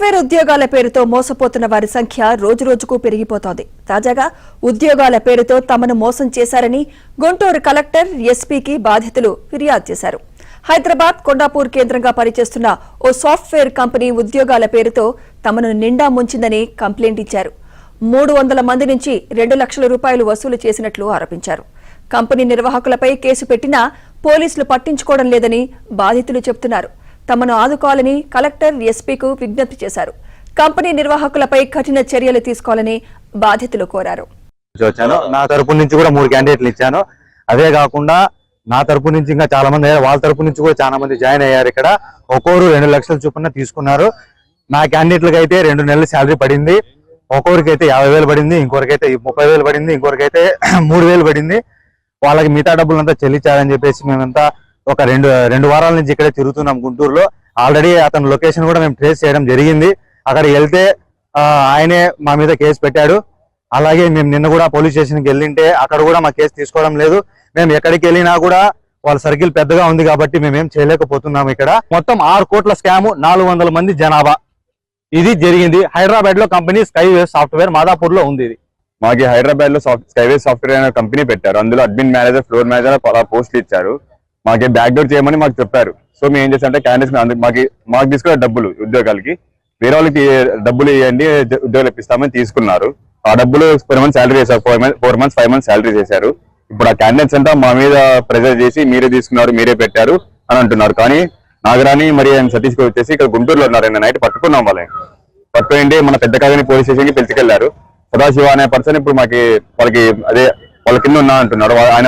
Software ఉద్యోగాల పేరుతో మోసపోతున్న వారి సంఖ్య రోజురోజుకు పెరిగిపోతోంది. తాజాగా ఉద్యోగాల పేరుతో తమను మోసం చేశారని గుంటూరు కలెక్టర్ ఎస్పీకి బాధితులు ఫిర్యాదు చేశారు. హైదరాబాద్ కొండాపూర్ కేంద్రంగా పనిచేస్తున్న ఓ సాఫ్ట్వేర్ కంపెనీ ఉద్యోగాల పేరుతో తమను నిండా ముంచిందని కంప్లైంట్ ఇచ్చారు. 300 మంది నుంచి 2 లక్షల రూపాయలు వసూలు చేసినట్లు ఆరోపించారు. కంపెనీ నిర్వాహకులపై కేసు పెట్టినా పోలీసులు పట్టించుకోవడం లేదని బాధితులు చెబుతున్నారు. తమను ఆదుకోవాలని కలెక్టర్ ఎస్పీకు విజ్ఞప్తి చేశారు. కంపెనీ నిర్వాహకులపై కఠిన చర్యలు తీసుకోవాలని బాధితులు కోరారు. నా తరపు నుంచి కూడా 3 క్యాండిడేట్లు ఇచ్చాను. అదే కాకుండా నా తరపు నుంచి ఇంకా చాలా మంది అయ్యారు. వాళ్ళ తరపు నుంచి కూడా చాలా మంది జాయిన్ అయ్యారు. ఇక్కడ ఒక్కొక్కరు 2 లక్షల చొప్పున తీసుకున్నారు. నా క్యాండిడేట్లకి అయితే 2 నెలల శాలరీ పడింది. ఒక్కొక్కరికైతే 50,000 పడింది, ఇంకొకరికైతే 30,000 పడింది, ఇంకొకరికైతే 3,000 పడింది. వాళ్ళకి మిగతా డబ్బులంతా చెల్లించాలని చెప్పేసి మేమంతా ఒక రెండు వారాల నుంచి ఇక్కడే తిరుగుతున్నాం గుంటూరులో. ఆల్రెడీ అతని లొకేషన్ కూడా మేము ట్రేస్ చేయడం జరిగింది. అక్కడ వెళ్తే ఆయనే మా మీద కేసు పెట్టాడు. అలాగే మేము నిన్న కూడా పోలీస్ స్టేషన్కి వెళ్ళింటే అక్కడ కూడా మా కేసు తీసుకోవడం లేదు. మేము ఎక్కడికి వెళ్ళినా కూడా వాళ్ళ సర్కిల్ పెద్దగా ఉంది కాబట్టి మేమేం చేయలేకపోతున్నాము. ఇక్కడ మొత్తం 6 కోట్ల స్కాము, 400 మంది జనాభా ఇది జరిగింది. హైదరాబాద్ లో కంపెనీ స్కైవేస్ సాఫ్ట్వేర్ మాదాపూర్ లో ఉంది. ఇది మాకి హైదరాబాద్ లో స్కైవేస్ సాఫ్ట్వేర్ అనే కంపెనీ పెట్టారు. అందులో అడ్మిన్ మేనేజర్, ఫ్లోర్ మేనేజర్ పోస్టులు ఇచ్చారు. మాకు బ్యాక్డోర్ చేయమని మాకు చెప్పారు. సో మేము ఏం చేస్తామంటే క్యాండిడేట్స్ మాకు తీసుకున్న డబ్బులు ఉద్యోగాలకి వేరే వాళ్ళకి డబ్బులు ఇవ్వండి, ఉద్యోగాలు ఇప్పిస్తామని తీసుకున్నారు. ఆ డబ్బులు 4 మంత్స్ శాలరీ చేశారు. 4 మంత్స్ 5 మంత్స్ శాలరీ చేశారు. ఇప్పుడు ఆ క్యాండిడేట్స్ అంతా మా మీద ప్రెజర్ చేసి మీరే తీసుకున్నారు, మీరే పెట్టారు అని అంటున్నారు. కానీ నాగరాణి మరి ఆయన సతీష్ వచ్చేసి ఇక్కడ గుంటూరులో ఉన్నారు. ఆయన నైట్ పట్టుకున్నాం. పట్టుకుంటే మన పెద్ద కాదని పోలీస్ స్టేషన్ కి పిలిచికెళ్లారు. సదాశివ అనే పర్సన్ ఇప్పుడు వాళ్ళకి అదే వాళ్ళ కింద ఉన్నా అంటున్నారు. ఆయన